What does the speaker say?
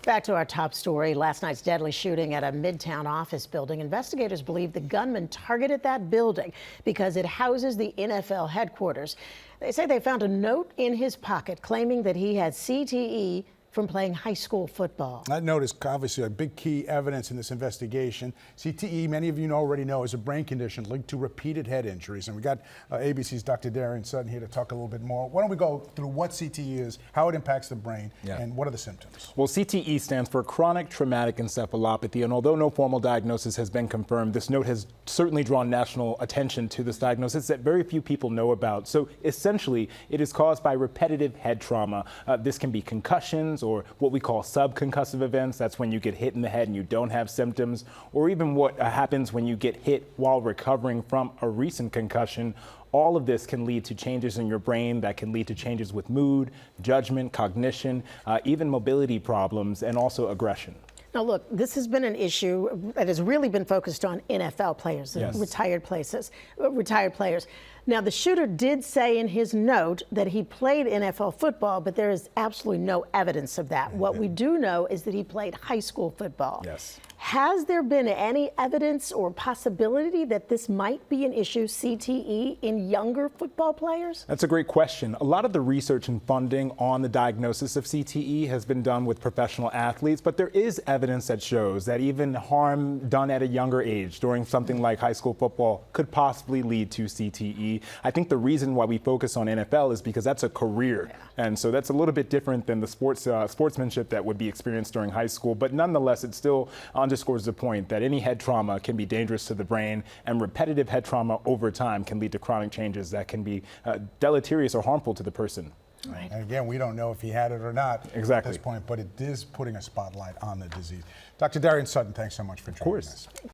Back to our top story. Last night's deadly shooting at a Midtown office building. Investigators believe the gunman targeted that building because it houses the NFL headquarters. They say they found a note in his pocket claiming that he had CTE from playing high school football. That note is obviously a big key evidence in this investigation. CTE, many of you already know, is a brain condition linked to repeated head injuries. And we got ABC's Dr. Darien Sutton here to talk a little bit more. Why don't we go through what CTE is, how it impacts the brain, and what are the symptoms? Well, CTE stands for chronic traumatic encephalopathy. And although no formal diagnosis has been confirmed, this note has certainly drawn national attention to this diagnosis that very few people know about. So essentially, it is caused by repetitive head trauma. This can be concussions, or what we call subconcussive events. That's when you get hit in the head and you don't have symptoms, or even what happens when you get hit while recovering from a recent concussion. All of this can lead to changes in your brain that can lead to changes with mood, judgment, cognition, even mobility problems, and also aggression. Now, look, this has been an issue that has really been focused on NFL players, Yes. retired players. Now, the shooter did say in his note that he played NFL football, but there is absolutely no evidence of that. What we do know is that he played high school football. Yes. Has there been any evidence or possibility that this might be an issue, CTE, in younger football players? That's a great question. A lot of the research and funding on the diagnosis of CTE has been done with professional athletes, but there is evidence that shows that even harm done at a younger age during something like high school football could possibly lead to CTE. I think the reason why we focus on NFL is because that's a career. And so that's a little bit different than the sportsmanship that would be experienced during high school. But nonetheless, it still underscores the point that any head trauma can be dangerous to the brain, and repetitive head trauma over time can lead to chronic changes that can be deleterious or harmful to the person. Right. And again, we don't know if he had it or not Exactly. at this point, but it is putting a spotlight on the disease. Dr. Darien Sutton, thanks so much for joining us.